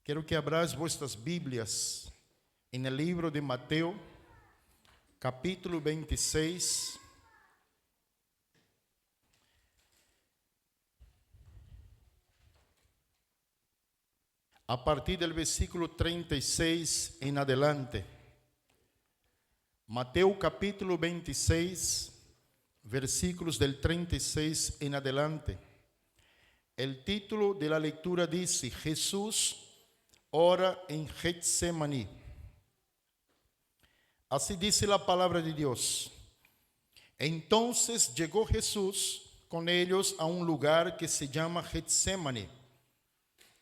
Quiero que abráis vuestras Biblias en el libro de Mateo, capítulo 26. A partir del versículo 36 en adelante. Mateo capítulo 26, versículos del 36 en adelante. El título de la lectura dice: Jesús ora en Getsemaní. Así dice la palabra de Dios. Entonces llegó Jesús con ellos a un lugar que se llama Getsemaní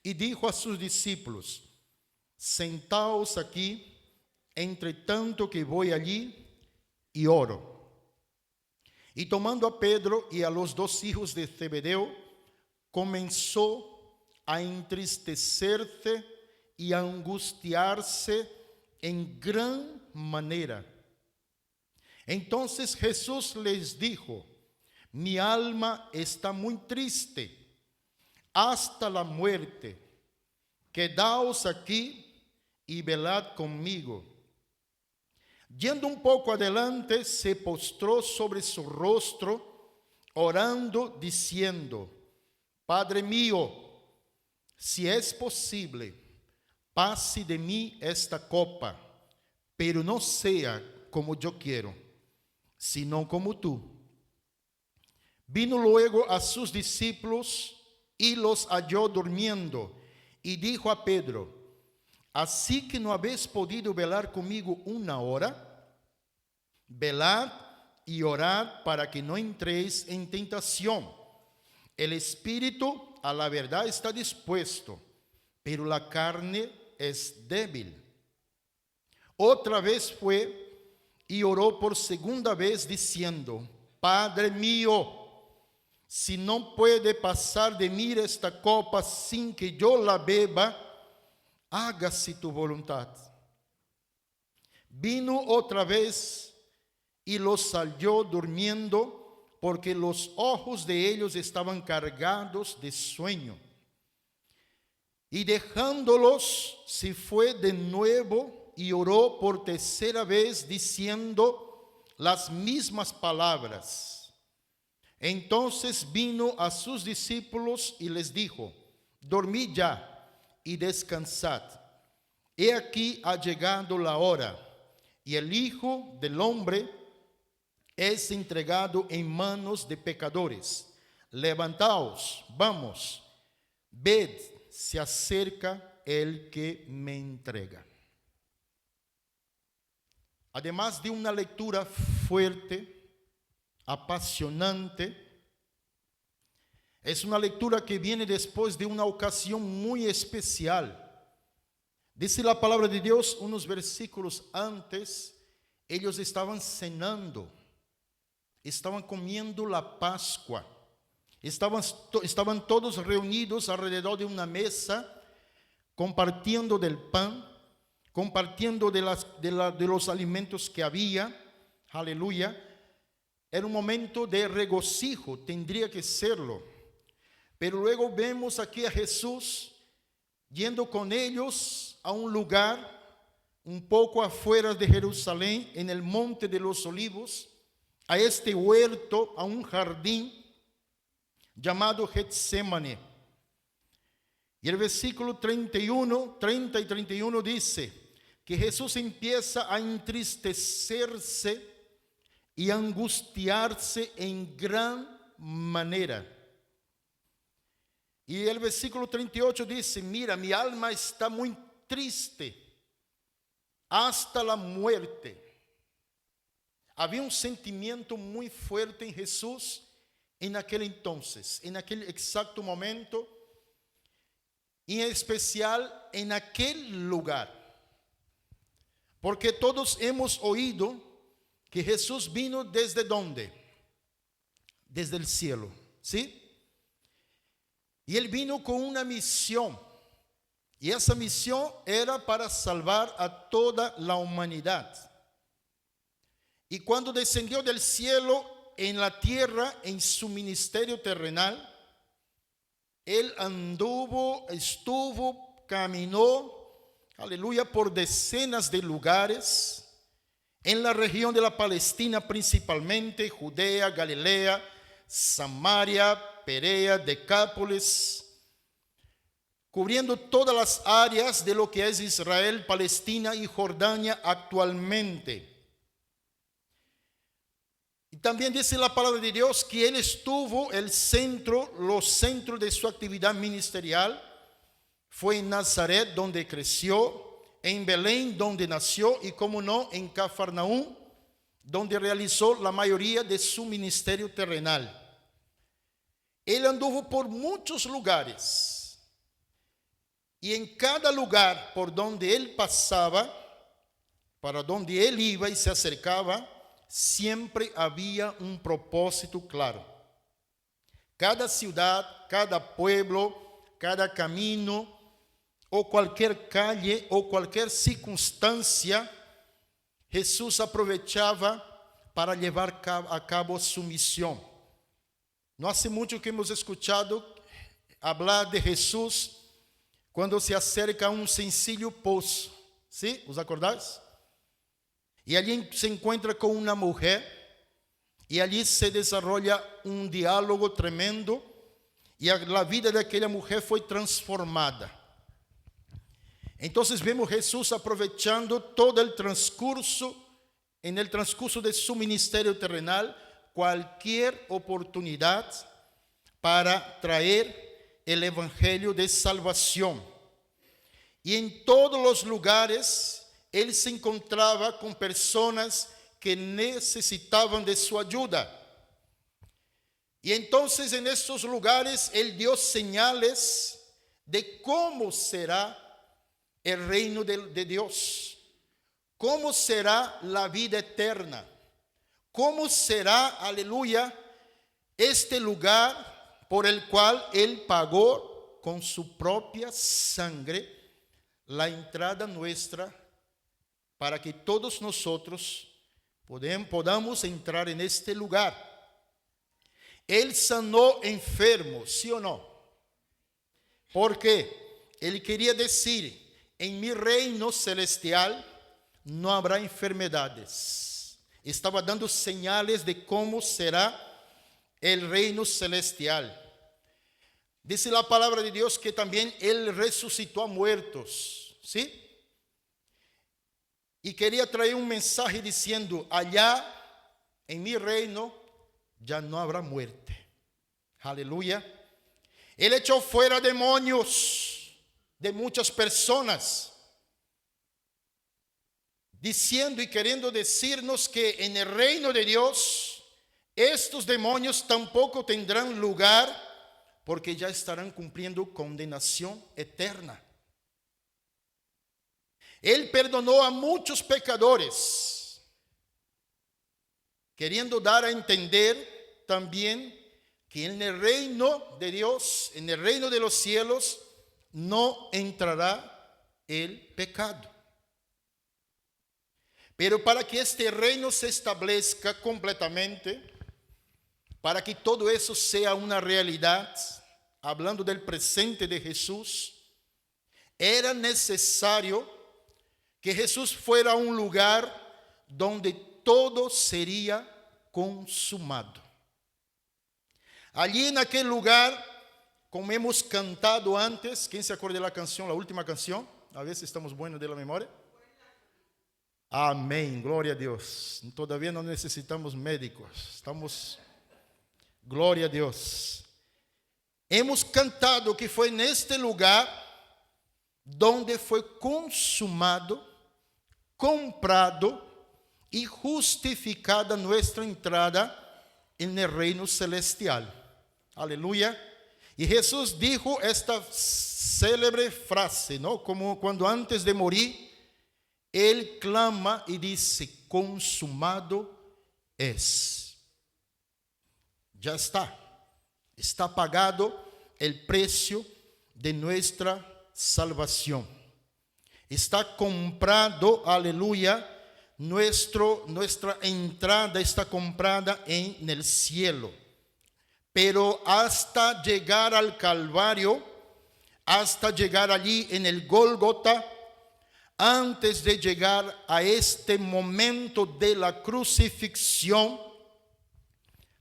y dijo a sus discípulos: sentaos aquí, entre tanto que voy allí y oro. Y tomando a Pedro y a los dos hijos de Zebedeo, comenzó a entristecerse y a angustiarse en gran manera. Entonces Jesús les dijo: mi alma está muy triste hasta la muerte. Quedaos aquí y velad conmigo. Yendo un poco adelante, se postró sobre su rostro, orando, diciendo: Padre mío, si es posible, pase de mí esta copa, pero no sea como yo quiero, sino como tú. Vino luego a sus discípulos y los halló durmiendo, y dijo a Pedro: así que no habéis podido velar conmigo una hora, velad y orad para que no entréis en tentación. El espíritu a la verdad está dispuesto, pero la carne es débil. Otra vez fue y oró por segunda vez diciendo: Padre mío, si no puede pasar de mí esta copa sin que yo la beba, hágase tu voluntad. Vino otra vez y los halló durmiendo, porque los ojos de ellos estaban cargados de sueño. Y dejándolos, se fue de nuevo y oró por tercera vez, diciendo las mismas palabras. Entonces vino a sus discípulos y les dijo: dormid ya y descansad. He aquí ha llegado la hora, y el Hijo del Hombre es entregado en manos de pecadores. Levantaos, vamos, ved, se acerca el que me entrega. Además de una lectura fuerte, apasionante, es una lectura que viene después de una ocasión muy especial. Dice la palabra de Dios, unos versículos antes, ellos estaban cenando, estaban comiendo la Pascua, estaban todos reunidos alrededor de una mesa, compartiendo del pan, compartiendo de los alimentos que había. Aleluya. Era un momento de regocijo, tendría que serlo. Pero luego vemos aquí a Jesús yendo con ellos a un lugar un poco afuera de Jerusalén, en el Monte de los Olivos, a este huerto, a un jardín llamado Getsemaní. Y el versículo 30 y 31 dice que Jesús empieza a entristecerse y angustiarse en gran manera. Y el versículo 38 dice: mira, mi alma está muy triste hasta la muerte. Había un sentimiento muy fuerte en Jesús en aquel entonces, en aquel exacto momento, y en especial en aquel lugar. Porque todos hemos oído que Jesús vino ¿desde dónde? Desde el cielo, ¿sí? Y Él vino con una misión. Y esa misión era para salvar a toda la humanidad. Y cuando descendió del cielo en la tierra, en su ministerio terrenal, Él estuvo caminó, aleluya, por decenas de lugares, en la región de la Palestina principalmente, Judea, Galilea, Samaria, Perea, Decápolis, cubriendo todas las áreas de lo que es Israel, Palestina y Jordania actualmente. Y también dice la palabra de Dios que él estuvo, los centros de su actividad ministerial fue en Nazaret, donde creció, en Belén, donde nació, y como no, en Cafarnaúm, donde realizó la mayoría de su ministerio terrenal. Él anduvo por muchos lugares, y en cada lugar por donde él pasaba, para donde él iba y se acercaba, siempre había un propósito claro. Cada ciudad, cada pueblo, cada camino, o cualquier calle, o cualquier circunstancia, Jesús aprovechaba para llevar a cabo su misión. No hace mucho que hemos escuchado hablar de Jesús cuando se acerca a un sencillo pozo. ¿Sí? ¿Os acordáis? Y allí se encuentra con una mujer, y allí se desarrolla un diálogo tremendo, y la vida de aquella mujer fue transformada. Entonces vemos Jesús aprovechando todo el transcurso, en el transcurso de su ministerio terrenal, cualquier oportunidad para traer el evangelio de salvación. Y en todos los lugares él se encontraba con personas que necesitaban de su ayuda. Y entonces en estos lugares él dio señales de cómo será el reino de Dios, cómo será la vida eterna, cómo será, aleluya, este lugar por el cual él pagó con su propia sangre la entrada nuestra, para que todos nosotros podamos entrar en este lugar. Él sanó enfermos, ¿sí o no? Porque él quería decir: en mi reino celestial no habrá enfermedades. Estaba dando señales de cómo será el reino celestial. Dice la palabra de Dios que también él resucitó a muertos, ¿sí? Y quería traer un mensaje diciendo: allá en mi reino ya no habrá muerte. Aleluya. Él echó fuera demonios de muchas personas, diciendo y queriendo decirnos que en el reino de Dios estos demonios tampoco tendrán lugar, porque ya estarán cumpliendo condenación eterna. Él perdonó a muchos pecadores, queriendo dar a entender también que en el reino de Dios, en el reino de los cielos, no entrará el pecado. Pero para que este reino se establezca completamente, para que todo eso sea una realidad, hablando del presente de Jesús, era necesario que Jesús fuera a un lugar donde todo sería consumado. Allí en aquel lugar, como hemos cantado antes, ¿quién se acuerda de la canción, la última canción? A ver si estamos buenos de la memoria. Amén, gloria a Dios. Todavía no necesitamos médicos, estamos, gloria a Dios. Hemos cantado que fue en este lugar donde fue consumado, comprado y justificada nuestra entrada en el reino celestial. Aleluya. Y Jesús dijo esta célebre frase, ¿no? Como cuando antes de morir, él clama y dice: consumado es. Ya está pagado el precio de nuestra salvación. Está comprado, aleluya, nuestra entrada está comprada en el cielo. Pero hasta llegar al Calvario hasta llegar allí en el Gólgota, antes de llegar a este momento de la crucifixión.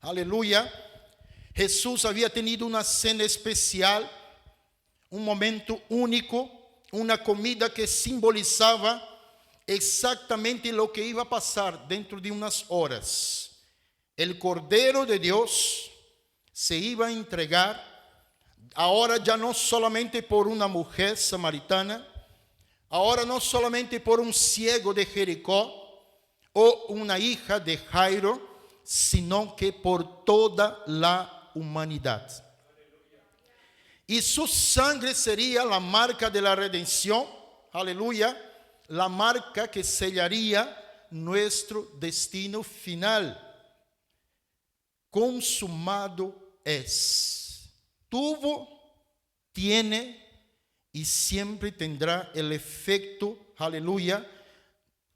Aleluya. Jesús había tenido una cena especial, un momento único, una comida que simbolizaba exactamente lo que iba a pasar dentro de unas horas. El Cordero de Dios se iba a entregar, ahora ya no solamente por una mujer samaritana, ahora no solamente por un ciego de Jericó o una hija de Jairo, sino que por toda la humanidad. Y su sangre sería la marca de la redención, aleluya, la marca que sellaría nuestro destino final. Consumado es. Tuvo, tiene y siempre tendrá el efecto, aleluya,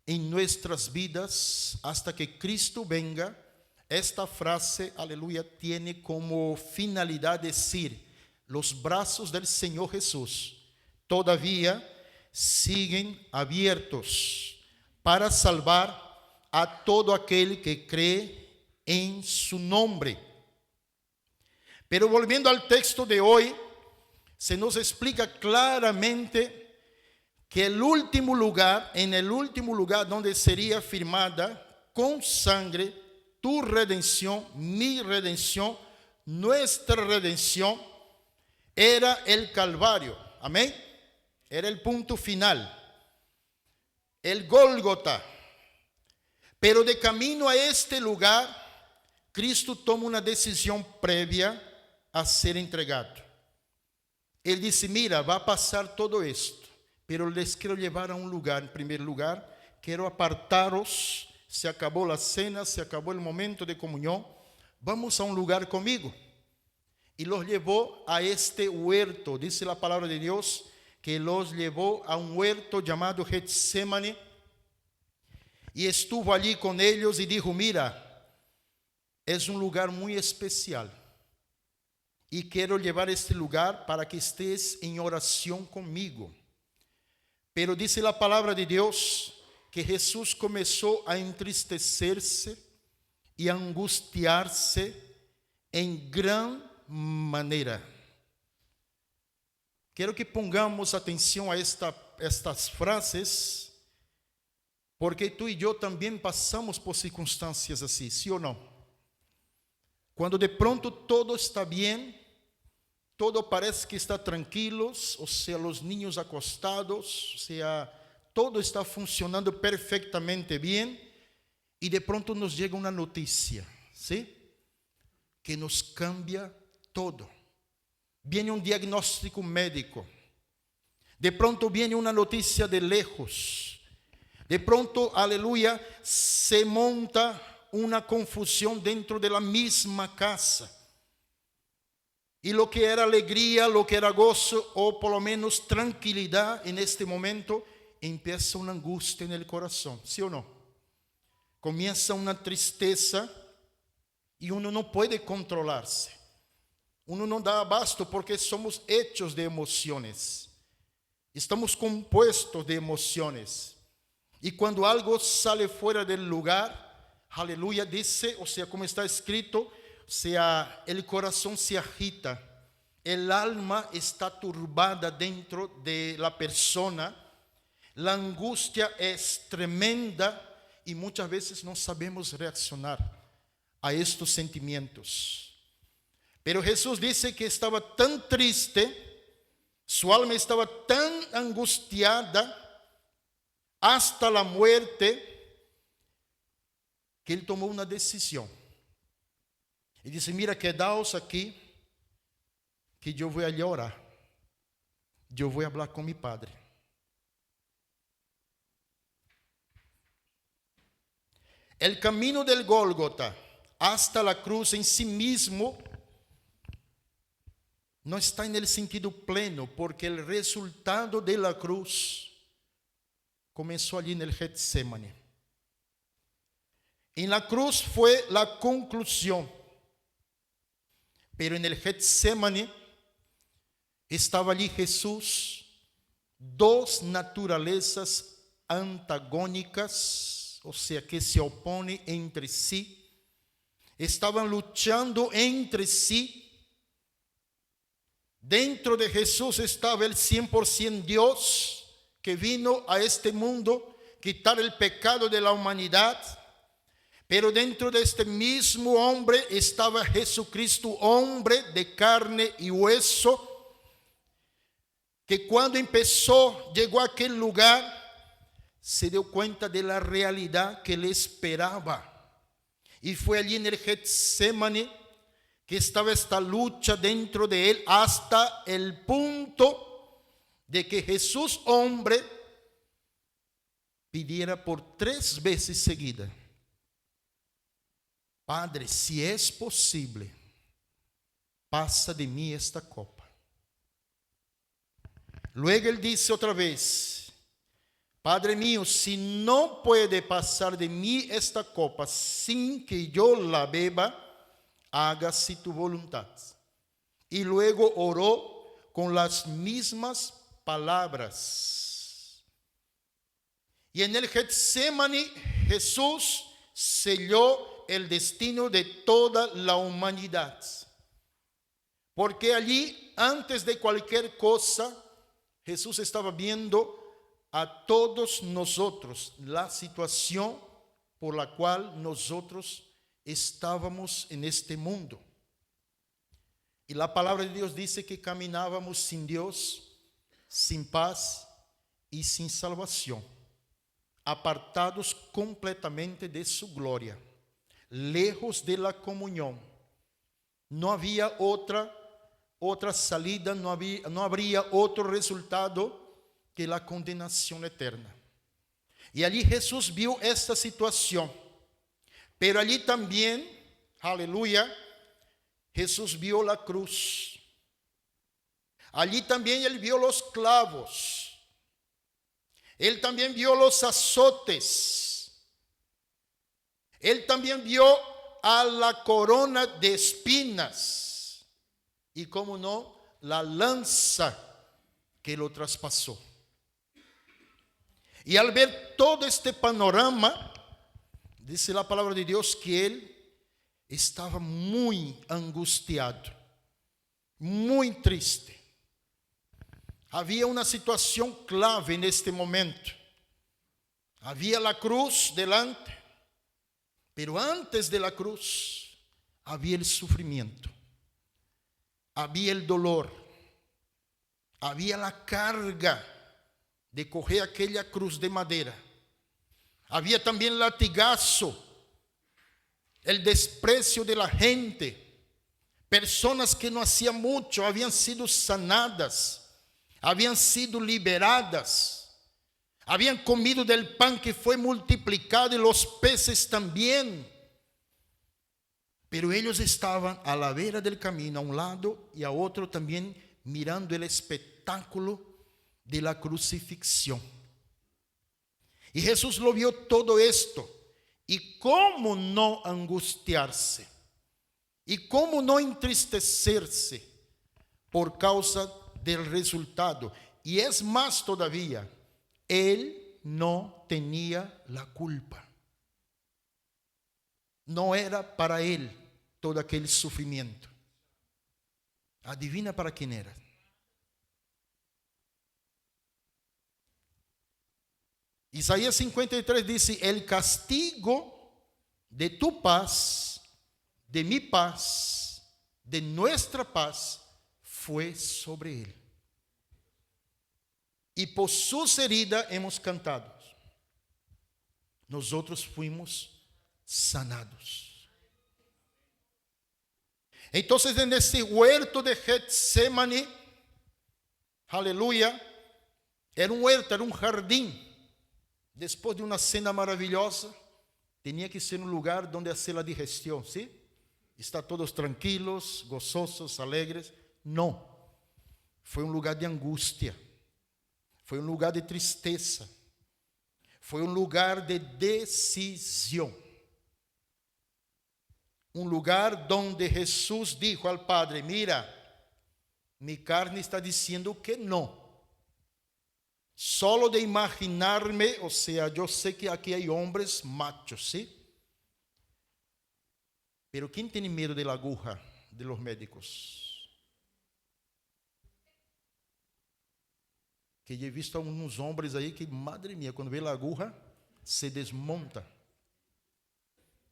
en nuestras vidas hasta que Cristo venga. Esta frase, aleluya, tiene como finalidad decir: los brazos del Señor Jesús todavía siguen abiertos para salvar a todo aquel que cree en su nombre. Pero volviendo al texto de hoy, se nos explica claramente que el último lugar, en el último lugar donde sería firmada con sangre tu redención, mi redención, nuestra redención, era el Calvario. Amén. Era el punto final, el Gólgota. Pero de camino a este lugar, Cristo toma una decisión previa a ser entregado. Él dice: mira, va a pasar todo esto, pero les quiero llevar a un lugar. En primer lugar, quiero apartaros. Se acabó la cena, se acabó el momento de comunión. Vamos a un lugar conmigo. Y los llevó a este huerto. Dice la palabra de Dios que los llevó a un huerto llamado Getsémani. Y estuvo allí con ellos y dijo: mira, es un lugar muy especial. Y quiero llevar este lugar para que estés en oración conmigo. Pero dice la palabra de Dios que Jesús comenzó a entristecerse y a angustiarse en gran manera. Quiero que pongamos atención a estas frases, porque tú y yo también pasamos por circunstancias así, ¿sí o no? Cuando de pronto todo está bien, todo parece que está tranquilo, o sea, los niños acostados, o sea, todo está funcionando perfectamente bien, y de pronto nos llega una noticia, ¿sí? Que nos cambia todo. Viene un diagnóstico médico, de pronto viene una noticia de lejos, de pronto, aleluya, se monta una confusión dentro de la misma casa. Y lo que era alegría, lo que era gozo, o por lo menos tranquilidad en este momento, empieza una angustia en el corazón, ¿sí o no? Comienza una tristeza y uno no puede controlarse. Uno no da abasto porque somos hechos de emociones. Estamos compuestos de emociones. Y cuando algo sale fuera del lugar, aleluya, dice, o sea, como está escrito, o sea, el corazón se agita, el alma está turbada dentro de la persona, la angustia es tremenda y muchas veces no sabemos reaccionar a estos sentimientos. Pero Jesús dice que estaba tan triste, su alma estaba tan angustiada hasta la muerte, que él tomó una decisión. Y dice: mira, quedaos aquí, que yo voy a orar. Yo voy a hablar con mi Padre. El camino del Gólgota hasta la cruz en sí mismo no está en el sentido pleno, porque el resultado de la cruz comenzó allí en el Getsémani. En la cruz fue la conclusión, pero en el Getsémani estaba allí Jesús, dos naturalezas antagónicas, o sea, que se oponen entre sí, estaban luchando entre sí. Dentro de Jesús estaba el 100% Dios, que vino a este mundo quitar el pecado de la humanidad. Pero dentro de este mismo hombre estaba Jesucristo, hombre de carne y hueso, que cuando empezó, llegó a aquel lugar, se dio cuenta de la realidad que le esperaba. Y fue allí en el Getsemaní que estaba esta lucha dentro de él, hasta el punto de que Jesús, hombre, pidiera por 3 veces seguidas: Padre, si es posible, pasa de mí esta copa. Luego él dice otra vez: Padre mío, si no puede pasar de mí esta copa sin que yo la beba, hágase tu voluntad. Y luego oró con las mismas palabras. Y en el Getsemaní Jesús selló el destino de toda la humanidad. Porque allí, antes de cualquier cosa, Jesús estaba viendo a todos nosotros, la situación por la cual nosotros estábamos en este mundo. Y la palabra de Dios dice que caminábamos sin Dios, sin paz y sin salvación, apartados completamente de su gloria, lejos de la comunión. No había otra salida, no habría otro resultado que la condenación eterna. Y allí Jesús vio esta situación. Pero allí también, aleluya, Jesús vio la cruz. Allí también él vio los clavos. Él también vio los azotes. Él también vio a la corona de espinas. Y cómo no, la lanza que lo traspasó. Y al ver todo este panorama, dice la palabra de Dios que él estaba muy angustiado, muy triste. Había una situación clave en este momento. Había la cruz delante, pero antes de la cruz había el sufrimiento, había el dolor, había la carga de coger aquella cruz de madera. Había también latigazo, el desprecio de la gente. Personas que no hacían mucho habían sido sanadas, habían sido liberadas, habían comido del pan que fue multiplicado y los peces también. Pero ellos estaban a la vera del camino, a un lado y a otro también, mirando el espectáculo de la crucifixión. Y Jesús lo vio todo esto. ¿Y cómo no angustiarse? ¿Y cómo no entristecerse por causa del resultado? Y es más todavía, él no tenía la culpa. No era para él todo aquel sufrimiento. Adivina para quién era. Isaías 53 dice: el castigo de tu paz, de mi paz, de nuestra paz, fue sobre él. Y por sus heridas hemos cantado. Nosotros fuimos sanados. Entonces en ese huerto de Getsemaní, aleluya, era un huerto, era un jardín. Después de una cena maravillosa, tenía que ser un lugar donde hacer la digestión, ¿sí? Estar todos tranquilos, gozosos, alegres. No, fue un lugar de angustia, fue un lugar de tristeza, fue un lugar de decisión. Un lugar donde Jesús dijo al Padre: mira, Mi carne está diciendo que no. Solo de imaginarme, o sea, yo sé que aquí hay hombres machos, ¿sí? Pero ¿quién tiene miedo de la aguja de los médicos? Que yo he visto a unos hombres ahí que, madre mía, cuando ve la aguja, se desmonta.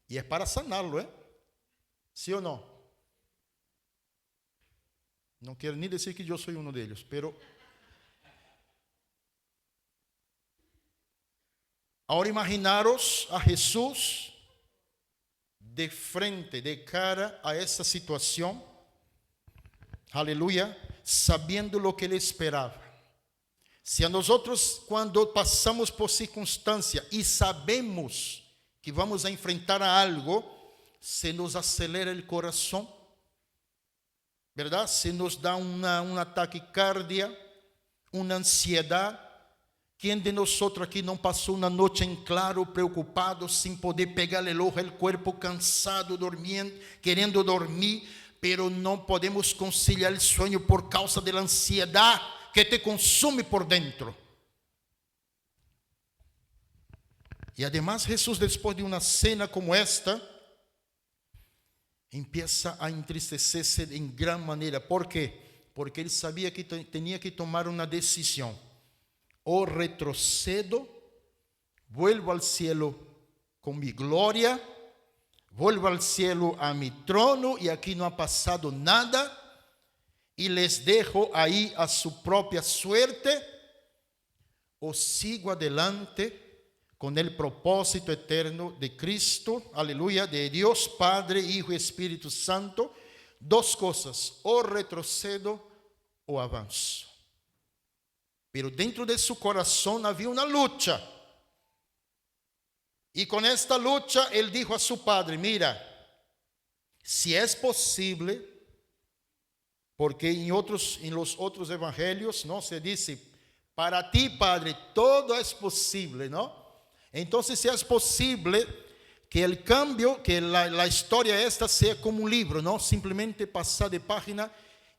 Y es para sanarlo, ¿eh? ¿Sí o no? No quiero ni decir que yo soy uno de ellos, pero ahora imaginaros a Jesús de frente, de cara a esa situación, aleluya, sabiendo lo que Él esperaba. Si a nosotros cuando pasamos por circunstancia y sabemos que vamos a enfrentar a algo, se nos acelera el corazón, ¿verdad? Se nos da una taquicardia, una ansiedad. ¿Quién de nosotros aquí no pasó una noche en claro, preocupado, sin poder pegarle el ojo al cuerpo, cansado, durmiendo, queriendo dormir, pero no podemos conciliar el sueño por causa de la ansiedad que te consume por dentro? Y además Jesús, después de una cena como esta, empieza a entristecerse en gran manera. ¿Por qué? Porque él sabía que tenía que tomar una decisión. O retrocedo, vuelvo al cielo con mi gloria, vuelvo al cielo a mi trono y aquí no ha pasado nada y les dejo ahí a su propia suerte, o sigo adelante con el propósito eterno de Cristo, aleluya, de Dios Padre, Hijo y Espíritu Santo. Dos cosas: o retrocedo o avanzo. Pero dentro de su corazón había una lucha. Y con esta lucha él dijo a su padre: mira, si es posible, porque en los otros evangelios, ¿no?, se dice: para ti, Padre, todo es posible, ¿no? Entonces, si es posible que el cambio, que la historia esta sea como un libro, ¿no? Simplemente pasar de página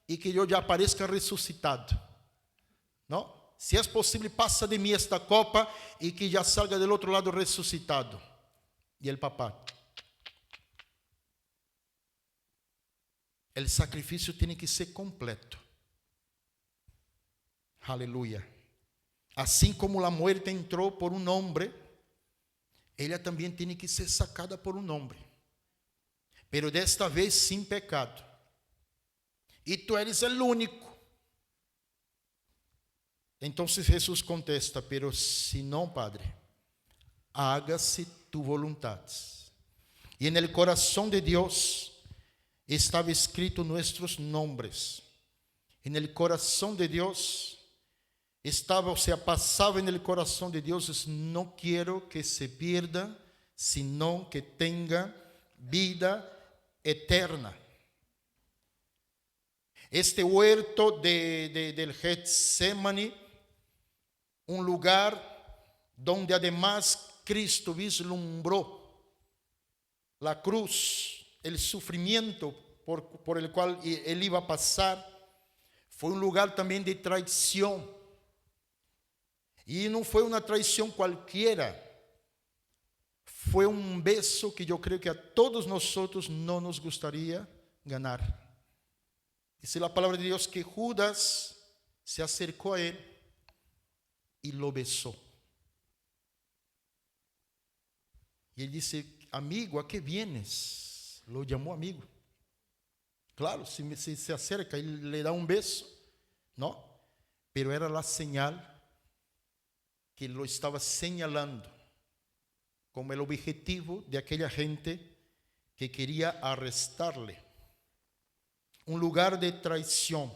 y que yo ya aparezca resucitado, ¿no? Si es posible, pasa de mí esta copa y que ya salga del otro lado resucitado. Y el papá: el sacrificio tiene que ser completo. Aleluya. Así como la muerte entró por un hombre, ella también tiene que ser sacada por un hombre. Pero desta vez sin pecado. Y tú eres el único. Entonces Jesús contesta: pero si no, Padre, hágase tu voluntad. Y en el corazón de Dios estaba escrito nuestros nombres. En el corazón de Dios estaba, o sea, pasaba en el corazón de Dios: no quiero que se pierda, sino que tenga vida eterna. Este huerto del Getsemaní, un lugar donde además Cristo vislumbró la cruz, el sufrimiento por el cual él iba a pasar, fue un lugar también de traición. Y no fue una traición cualquiera, fue un beso que yo creo que a todos nosotros no nos gustaría ganar. Dice la palabra de Dios que Judas se acercó a él y lo besó. Y él dice: amigo, ¿a qué vienes? Lo llamó amigo. Claro, si se acerca y le da un beso, ¿no? Pero era la señal que lo estaba señalando como el objetivo de aquella gente que quería arrestarle. Un lugar de traición,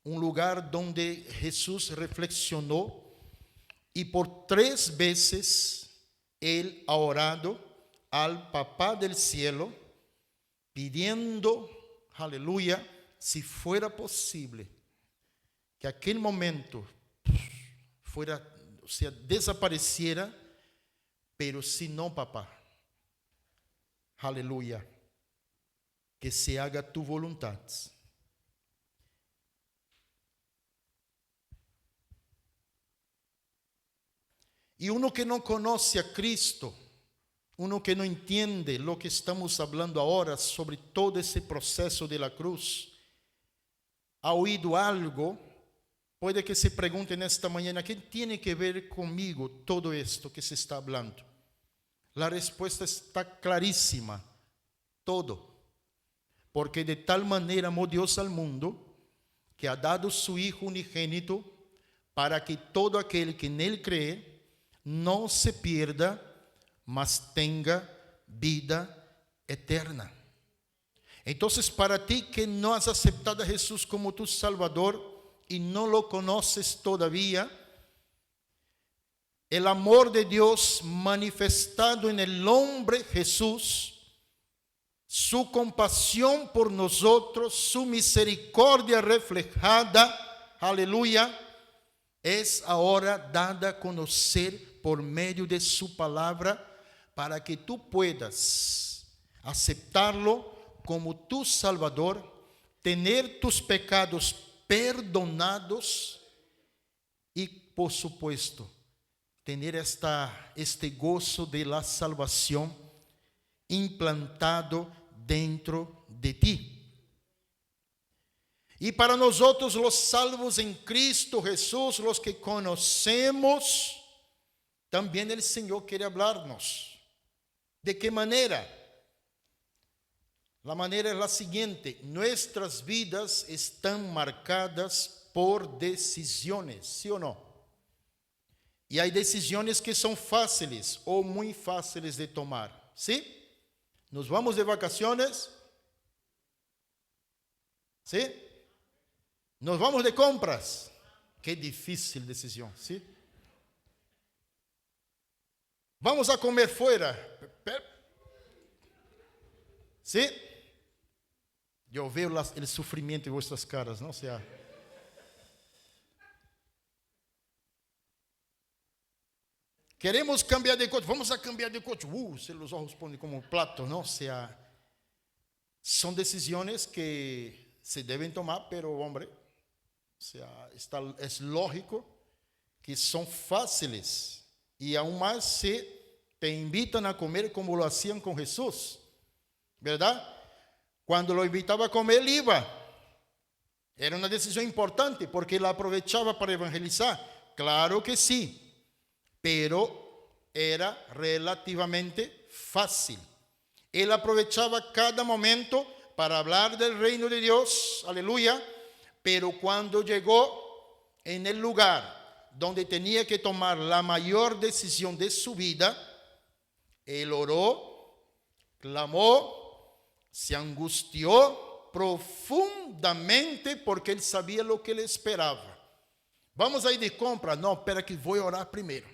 un lugar donde Jesús reflexionó y por 3 veces él ha orado al Papá del cielo pidiendo, aleluya, si fuera posible que aquel momento fuera, o sea, desapareciera, pero si no, papá, aleluya, que se haga tu voluntad. Y uno que no conoce a Cristo, uno que no entiende lo que estamos hablando ahora sobre todo ese proceso de la cruz, ha oído algo, puede que se pregunte en esta mañana, ¿qué tiene que ver conmigo todo esto que se está hablando? La respuesta está clarísima, todo. Porque de tal manera amó Dios al mundo, que ha dado su Hijo unigénito, para que todo aquel que en Él cree, no se pierda, mas tenga vida eterna. Entonces, para ti que no has aceptado a Jesús como tu Salvador y no lo conoces todavía, el amor de Dios manifestado en el hombre Jesús, su compasión por nosotros, su misericordia reflejada, aleluya, es ahora dada a conocer por medio de su palabra, para que tú puedas aceptarlo como tu Salvador, tener tus pecados perdonados y, por supuesto, tener este gozo de la salvación implantado dentro de ti. Y para nosotros los salvos en Cristo Jesús, los que conocemos, también el Señor quiere hablarnos. ¿De qué manera? La manera es la siguiente: nuestras vidas están marcadas por decisiones, ¿sí o no? Y hay decisiones que son fáciles o muy fáciles de tomar, ¿sí? Nos vamos de vacaciones, ¿sí? Nos vamos de compras. Qué difícil decisión, ¿sí? Vamos a comer fuera, ¿sí? Yo veo el sufrimiento en vuestras caras, ¿no? O sea, queremos cambiar de coche, vamos a cambiar de coche. Se los ojos ponen como plato, ¿no? O sea, son decisiones que se deben tomar, pero hombre, o sea, es lógico que son fáciles y aún más si te invitan a comer como lo hacían con Jesús, ¿verdad? Cuando lo invitaba a comer, él iba. Era una decisión importante porque él aprovechaba para evangelizar. Claro que sí, pero era relativamente fácil. Él aprovechaba cada momento para hablar del reino de Dios, aleluya, pero cuando llegó en el lugar donde tenía que tomar la mayor decisión de su vida, él oró, clamó, se angustió profundamente porque él sabía lo que le esperaba. Vamos a ir de compra. No, espera que voy a orar primero.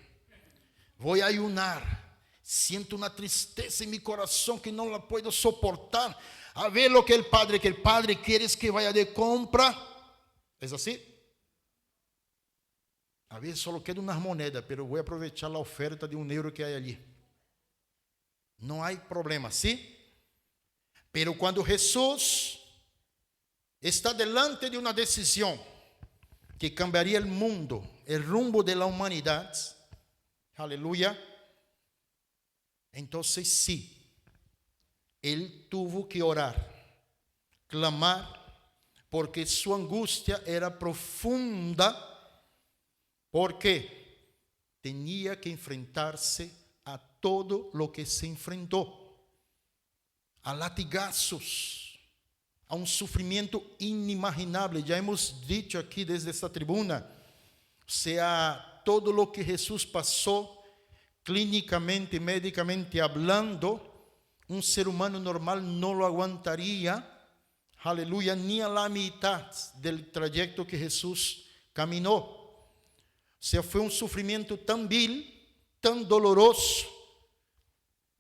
Voy a ayunar. Siento una tristeza en mi corazón que no la puedo soportar. A ver lo que el Padre quiere es que vaya de compra. ¿Es así? A ver, solo queda unas monedas, pero voy a aprovechar la oferta de €1 que hay allí. No hay problema, ¿sí? Pero cuando Jesús está delante de una decisión que cambiaría el mundo, el rumbo de la humanidad, aleluya, entonces sí, él tuvo que orar, clamar, porque su angustia era profunda, porque tenía que enfrentarse a todo lo que se enfrentó, a latigazos, a un sufrimiento inimaginable. Ya hemos dicho aquí desde esta tribuna, o sea, todo lo que Jesús pasó clínicamente, médicamente hablando, un ser humano normal no lo aguantaría, aleluya, ni a la mitad del trayecto que Jesús caminó. O sea, fue un sufrimiento tan vil, tan doloroso,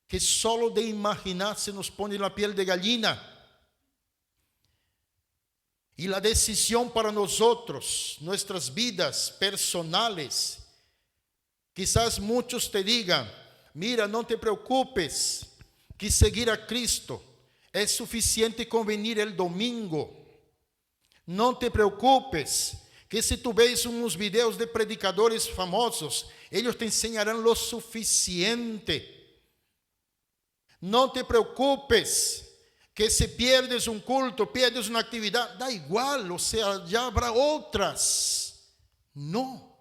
que solo de imaginar se nos pone la piel de gallina. Y la decisión para nosotros, nuestras vidas personales, quizás muchos te digan, mira, no te preocupes, que seguir a Cristo es suficiente con venir el domingo. No te preocupes, que se tu ves unos videos de predicadores famosos, ellos te enseñarán lo suficiente. No te preocupes que si pierdes un culto, pierdes una actividad, da igual, o sea, ya habrá otras. No.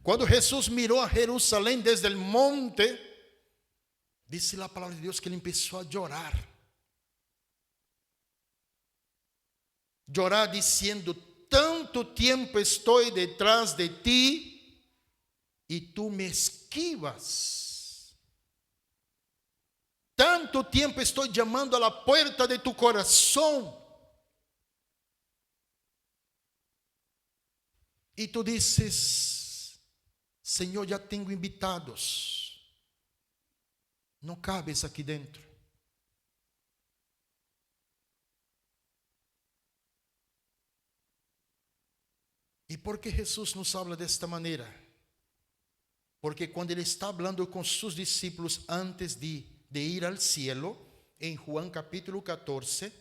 Cuando Jesús miró a Jerusalén desde el monte, dice la palabra de Dios que él empezó a llorar. Llorar diciendo, tanto tiempo estoy detrás de ti y tú me esquivas. Tanto tiempo estoy llamando a la puerta de tu corazón. Y tú dices, Señor, ya tengo invitados. No cabes aquí dentro. ¿Y por qué Jesús nos habla de esta manera? Porque cuando Él está hablando con sus discípulos antes de ir al cielo, en Juan capítulo 14,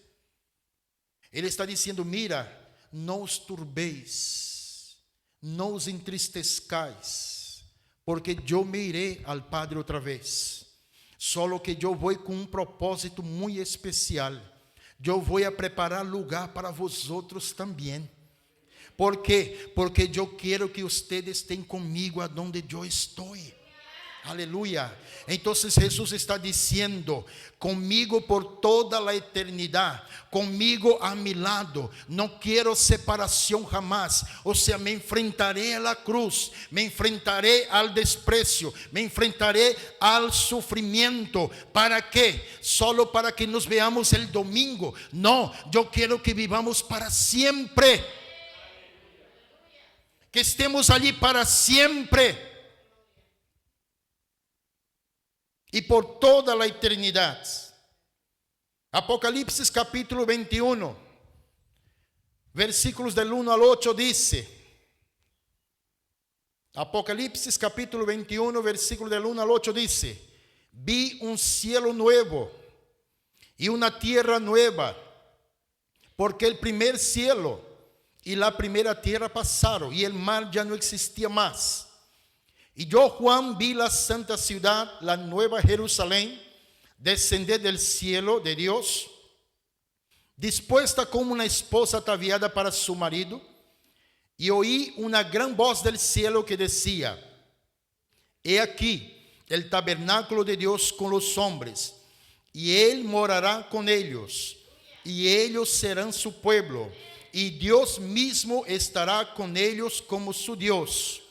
Él está diciendo, mira, no os turbéis, no os entristezcáis, porque yo me iré al Padre otra vez. Solo que yo voy con un propósito muy especial. Yo voy a preparar lugar para vosotros también. ¿Por qué? Porque yo quiero que ustedes estén conmigo a donde yo estoy. Aleluya. Entonces Jesús está diciendo, conmigo por toda la eternidad, conmigo a mi lado, no quiero separación jamás. O sea, me enfrentaré a la cruz, me enfrentaré al desprecio, me enfrentaré al sufrimiento. ¿Para qué? Solo para que nos veamos el domingo. No, yo quiero que vivamos para siempre. Que estemos allí para siempre y por toda la eternidad. Apocalipsis capítulo 21, versículos del 1 al 8 dice, Apocalipsis capítulo 21, versículo del 1 al 8 dice, vi un cielo nuevo y una tierra nueva, porque el primer cielo y la primera tierra pasaron, y el mar ya no existía más. Y yo, Juan, vi la santa ciudad, la nueva Jerusalén, descender del cielo de Dios, dispuesta como una esposa ataviada para su marido. Y oí una gran voz del cielo que decía, he aquí el tabernáculo de Dios con los hombres, y Él morará con ellos, y ellos serán su pueblo. Y Dios mismo estará con ellos como su Dios.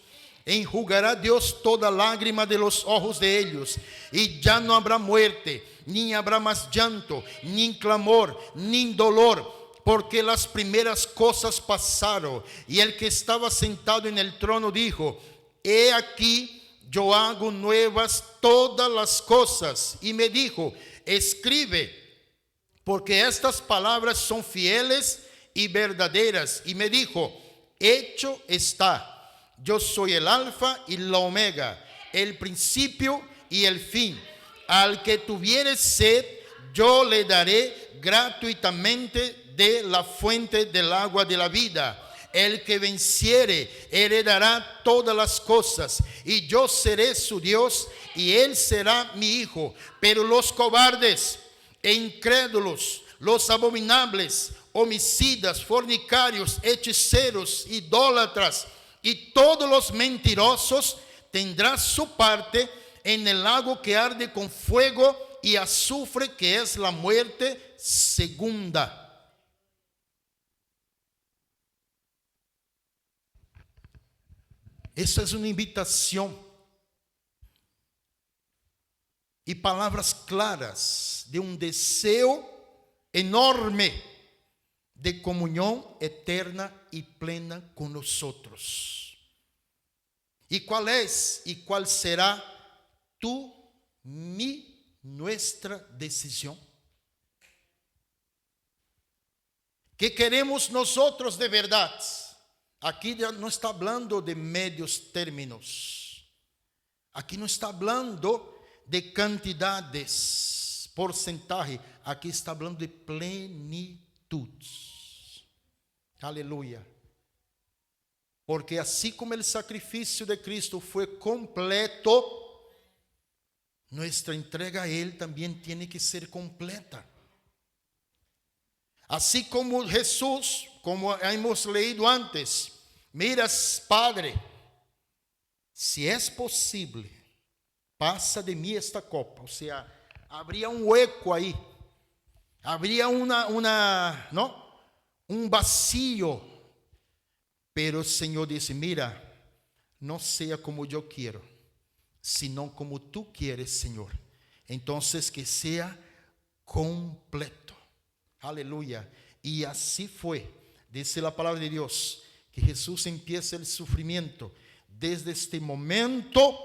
Enjugará Dios toda lágrima de los ojos de ellos. Y ya no habrá muerte, ni habrá más llanto, ni clamor, ni dolor, porque las primeras cosas pasaron. Y el que estaba sentado en el trono dijo, he aquí yo hago nuevas todas las cosas. Y me dijo, escribe, porque estas palabras son fieles y verdaderas. Y me dijo, hecho está, yo soy el alfa y la omega, el principio y el fin. Al que tuviere sed, yo le daré gratuitamente de la fuente del agua de la vida. El que venciere heredará todas las cosas, y yo seré su Dios, y él será mi hijo. Pero los cobardes e incrédulos, los abominables, homicidas, fornicarios, hechiceros, idólatras y todos los mentirosos tendrán su parte en el lago que arde con fuego y azufre, que es la muerte segunda. Esa es una invitación y palabras claras de un deseo enorme de comunión eterna y plena con nosotros. ¿Y cuál es y cuál será nuestra decisión? ¿Qué queremos nosotros de verdad? Aquí ya no está hablando de medios términos. Aquí no está hablando de cantidades, porcentaje. Aquí está hablando de plenitud. Aleluya. Porque así como el sacrificio de Cristo fue completo, nuestra entrega a Él también tiene que ser completa. Así como Jesús, como hemos leído antes, miras, Padre, si es posible, pasa de mí esta copa. O sea, habría un hueco ahí, habría un vacío. Pero el Señor dice, mira, no sea como yo quiero, sino como tú quieres, Señor. Entonces que sea completo. Aleluya. Y así fue, dice la palabra de Dios, que Jesús empieza el sufrimiento desde este momento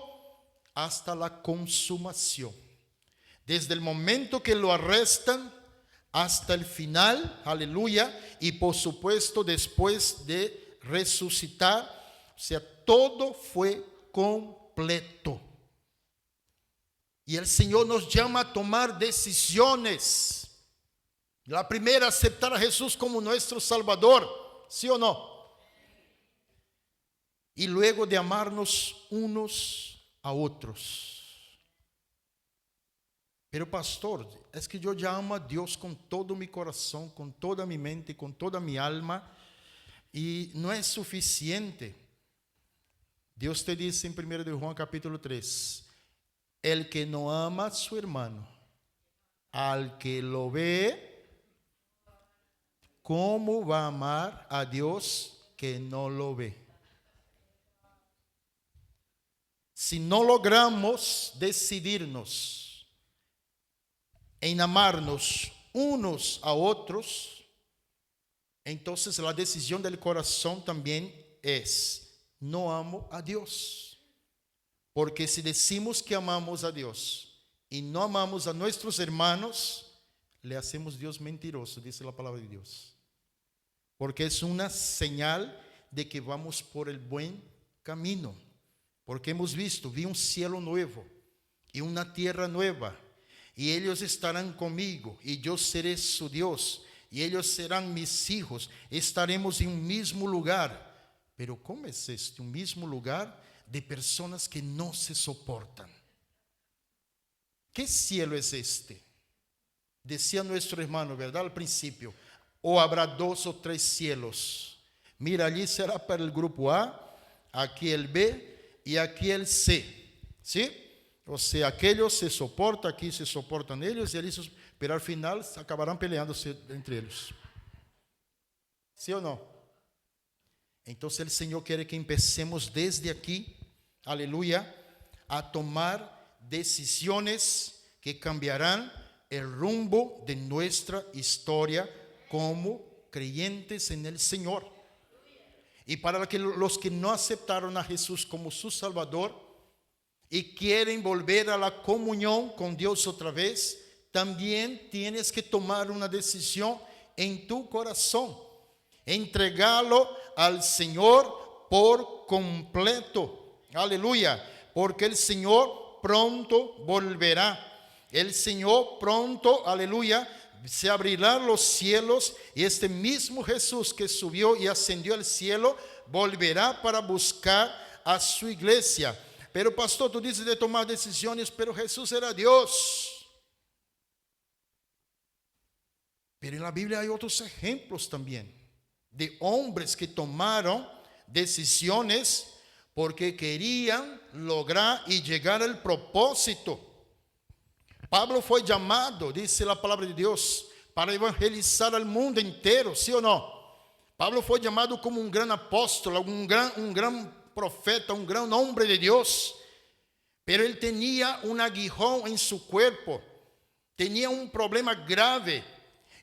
hasta la consumación. Desde el momento que lo arrestan hasta el final, aleluya, y por supuesto después de resucitar, o sea, todo fue completo. Y el Señor nos llama a tomar decisiones. La primera, aceptar a Jesús como nuestro Salvador, ¿sí o no? Y luego de amarnos unos a otros. Pero pastor, es que yo ya amo a Dios con todo mi corazón, con toda mi mente, con toda mi alma, y no es suficiente. Dios te dice en 1 de Juan capítulo 3, el que no ama a su hermano, al que lo ve, ¿cómo va a amar a Dios que no lo ve? Si no logramos decidirnos en amarnos unos a otros, entonces la decisión del corazón también es, no amo a Dios. Porque si decimos que amamos a Dios y no amamos a nuestros hermanos, le hacemos Dios mentiroso, dice la palabra de Dios. Porque es una señal de que vamos por el buen camino. Porque hemos visto, vi un cielo nuevo y una tierra nueva, y ellos estarán conmigo, y yo seré su Dios, y ellos serán mis hijos, estaremos en un mismo lugar. Pero ¿cómo es este? Un mismo lugar de personas que no se soportan. ¿Qué cielo es este? Decía nuestro hermano, ¿verdad? Al principio, o habrá 2 o 3 cielos. Mira, allí será para el grupo A, aquí el B y aquí el C. ¿Sí? O sea, aquellos se soportan, aquí se soportan ellos, y allí pero al final acabarán peleándose entre ellos. ¿Sí o no? Entonces el Señor quiere que empecemos desde aquí, aleluya, a tomar decisiones que cambiarán el rumbo de nuestra historia como creyentes en el Señor. Y para los que no aceptaron a Jesús como su Salvador y quieren volver a la comunión con Dios otra vez, también tienes que tomar una decisión en tu corazón, entregarlo al Señor por completo. Aleluya, porque el Señor pronto volverá. El Señor pronto, aleluya, se abrirán los cielos, y este mismo Jesús que subió y ascendió al cielo volverá para buscar a su iglesia. Pero pastor, tú dices de tomar decisiones, pero Jesús era Dios. Pero en la Biblia hay otros ejemplos también de hombres que tomaron decisiones porque querían lograr y llegar al propósito. Pablo fue llamado, dice la palabra de Dios, para evangelizar al mundo entero, ¿sí o no? Pablo fue llamado como un gran apóstol, un gran profeta, un gran hombre de Dios. Pero él tenía un aguijón en su cuerpo, tenía un problema grave.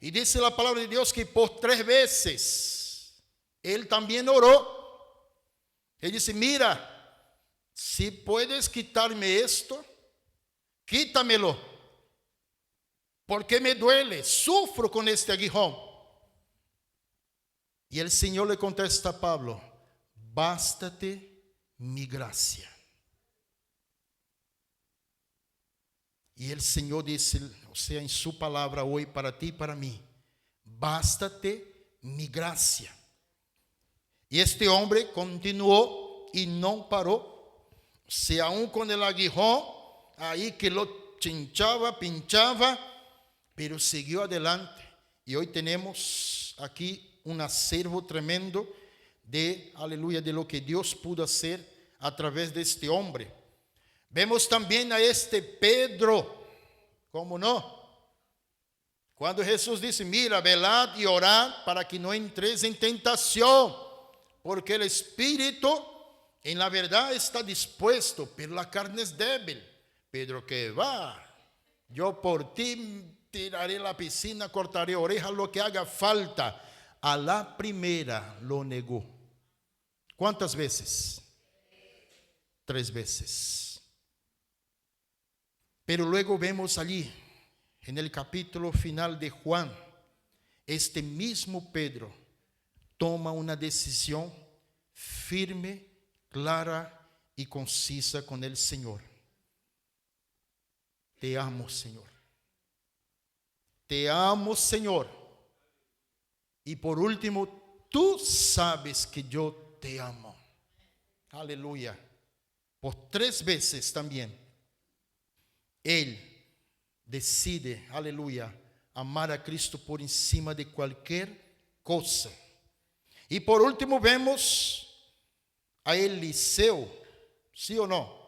Y dice la palabra de Dios que por 3 veces él también oró. Él dice, mira, si puedes quitarme esto, quítamelo. Porque me duele, sufro con este aguijón. Y el Señor le contesta a Pablo, bástate mi gracia. Y el Señor dice, o sea, en su palabra hoy para ti y para mí, bástate mi gracia. Y este hombre continuó y no paró. Si aún con el aguijón, ahí que lo chinchaba, pinchaba, pero siguió adelante. Y hoy tenemos aquí un acervo tremendo de, aleluya, de lo que Dios pudo hacer a través de este hombre. Vemos también a este Pedro, ¿cómo no? Cuando Jesús dice, mira, velad y orad para que no entres en tentación, porque el espíritu en la verdad está dispuesto, pero la carne es débil. Pedro, que va, yo por ti tiraré la piscina, cortaré orejas, lo que haga falta. A la primera lo negó. ¿Cuántas veces? 3 veces. Pero luego vemos allí, en el capítulo final de Juan, este mismo Pedro toma una decisión firme, clara y concisa con el Señor. Te amo, Señor. Te amo, Señor. Y por último, tú sabes que yo te amo. Aleluya. Por 3 veces también, él decide, aleluya, amar a Cristo por encima de cualquier cosa. Y por último vemos a Eliseo, ¿sí o no?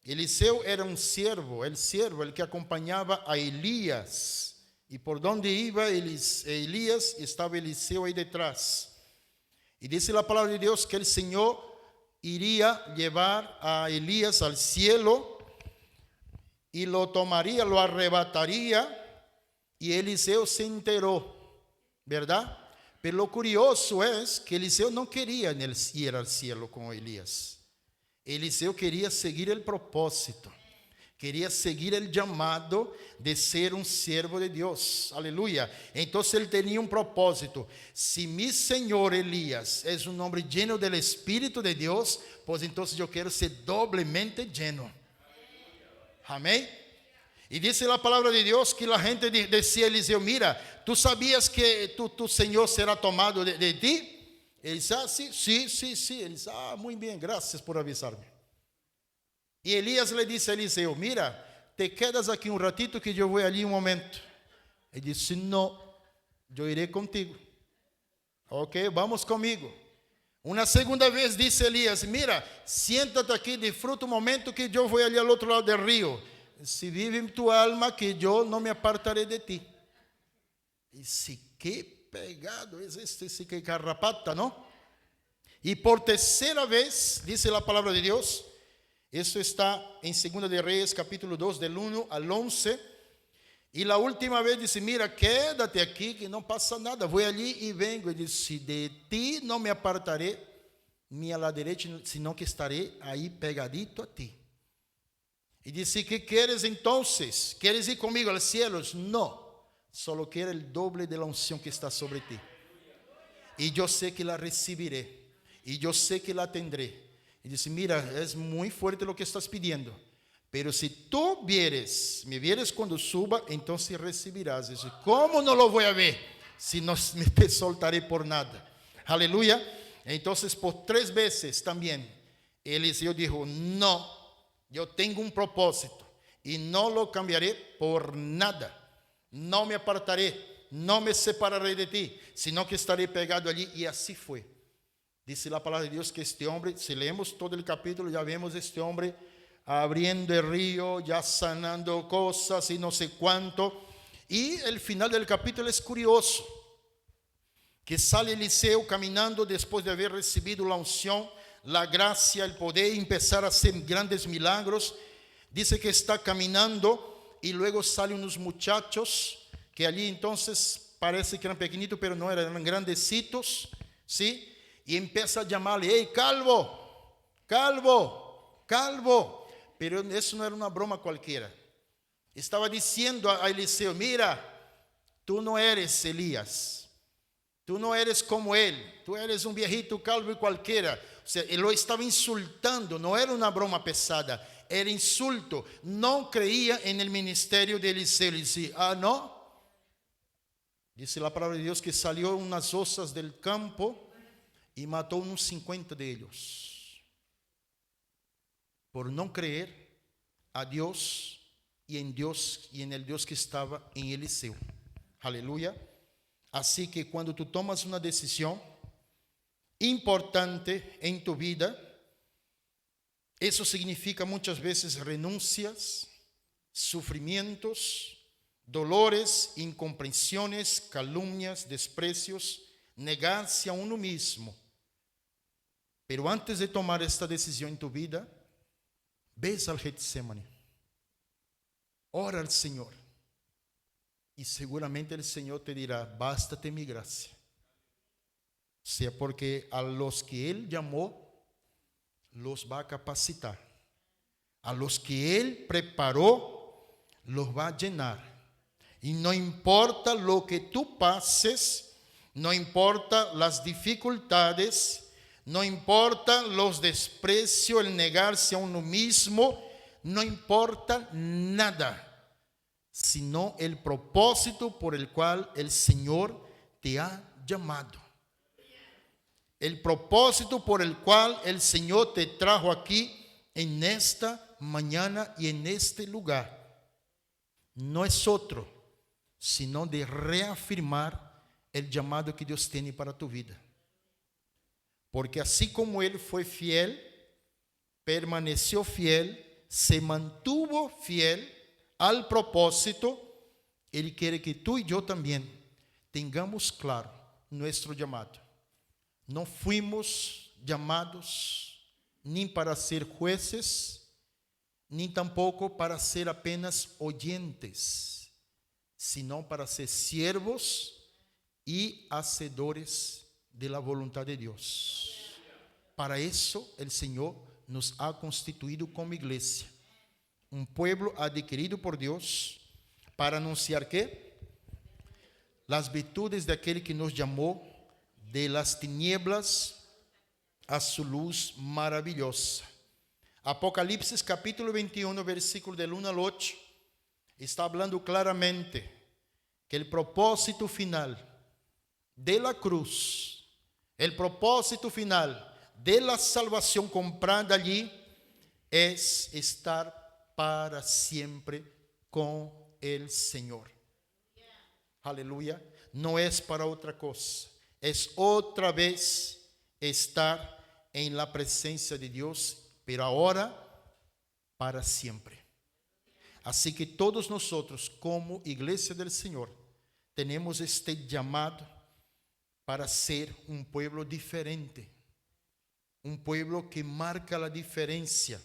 Eliseo era un siervo, el que acompañaba a Elías. Y por donde iba Elías, estaba Eliseo ahí detrás. Y dice la palabra de Dios que el Señor iría a llevar a Elías al cielo y lo tomaría, lo arrebataría. Y Eliseo se enteró, ¿verdad? Pero lo curioso es que Eliseo no quería ir al cielo con Elías. Eliseo quería seguir el propósito. Quería seguir el llamado de ser un siervo de Dios. Aleluya. Entonces él tenía un propósito. Si mi Señor Elías es un hombre lleno del Espíritu de Dios, pues entonces yo quiero ser doblemente lleno. Amén. Y dice la palabra de Dios que la gente decía a Eliseo, mira, ¿tú sabías que tu Señor será tomado de ti? Él dice, ah, sí. Él dice, ah, muy bien, gracias por avisarme. Y Elías le dice a Eliseo, mira, te quedas aquí un ratito que yo voy allí un momento. Él dice, no, yo iré contigo. Ok, vamos conmigo. Una segunda vez dice Elías, mira, siéntate aquí, disfruta un momento que yo voy allí al otro lado del río. Si vive en tu alma que yo no me apartaré de ti. Y sí, qué pegado es este, sí que garrapata, ¿no? Y por tercera vez, dice la palabra de Dios, eso está en 2 de Reyes, capítulo 2, del 1 al 11. Y la última vez dice, mira, quédate aquí que no pasa nada. Voy allí y vengo. Y dice, de ti no me apartaré ni a la derecha, sino que estaré ahí pegadito a ti. Y dice, ¿qué quieres entonces? ¿Quieres ir conmigo al cielo? No, solo quiero el doble de la unción que está sobre ti. Y yo sé que la recibiré. Y yo sé que la tendré. Y dice, mira, es muy fuerte lo que estás pidiendo, pero si tú me vieres cuando suba, entonces recibirás. Dice, ¿cómo no lo voy a ver si no me te soltaré por nada? Aleluya. Entonces por 3 veces también Eliseo dijo, no, yo tengo un propósito y no lo cambiaré por nada. No me apartaré, no me separaré de ti, sino que estaré pegado allí. Y así fue. Dice la palabra de Dios que este hombre, si leemos todo el capítulo, ya vemos este hombre abriendo el río, ya sanando cosas y no sé cuánto. Y el final del capítulo es curioso, que sale Eliseo caminando después de haber recibido la unción, la gracia, el poder, y empezar a hacer grandes milagros. Dice que está caminando y luego salen unos muchachos que allí entonces parece que eran pequeñitos, pero no eran grandecitos, ¿sí? Y empieza a llamarle, hey, calvo, calvo, calvo. Pero eso no era una broma cualquiera. Estaba diciendo a Eliseo, mira, tú no eres Elías. Tú no eres como él. Tú eres un viejito calvo y cualquiera. O sea, él lo estaba insultando. No era una broma pesada. Era insulto. No creía en el ministerio de Eliseo. Él decía, ah, no. Dice la palabra de Dios que salió unas osas del campo y mató unos 50 de ellos por no creer a Dios y en el Dios que estaba en Eliseo. Aleluya. Así que cuando tú tomas una decisión importante en tu vida, eso significa muchas veces renuncias, sufrimientos, dolores, incomprensiones, calumnias, desprecios, negarse a uno mismo. Pero antes de tomar esta decisión en tu vida, ves al Getsemaní, ora al Señor y seguramente el Señor te dirá: bástate mi gracia. O sea, porque a los que Él llamó, los va a capacitar. A los que Él preparó, los va a llenar. Y no importa lo que tú pases, no importa las dificultades, no importa los desprecios, el negarse a uno mismo, no importa nada, sino el propósito por el cual el Señor te ha llamado. El propósito por el cual el Señor te trajo aquí en esta mañana y en este lugar no es otro, sino de reafirmar el llamado que Dios tiene para tu vida. Porque así como Él fue fiel, permaneció fiel, se mantuvo fiel al propósito, Él quiere que tú y yo también tengamos claro nuestro llamado. No fuimos llamados ni para ser jueces, ni tampoco para ser apenas oyentes, sino para ser siervos y hacedores de la voluntad de Dios. Para eso el Señor nos ha constituido como iglesia, un pueblo adquirido por Dios, para anunciar ¿qué? Las virtudes de aquel que nos llamó de las tinieblas a su luz maravillosa. Apocalipsis capítulo 21, versículo del 1 al 8, está hablando claramente que el propósito final de la cruz, el propósito final de la salvación comprada allí, es estar para siempre con el Señor. Aleluya. No es para otra cosa. Es otra vez estar en la presencia de Dios, pero ahora para siempre. Así que todos nosotros como iglesia del Señor tenemos este llamado para ser un pueblo diferente, un pueblo que marca la diferencia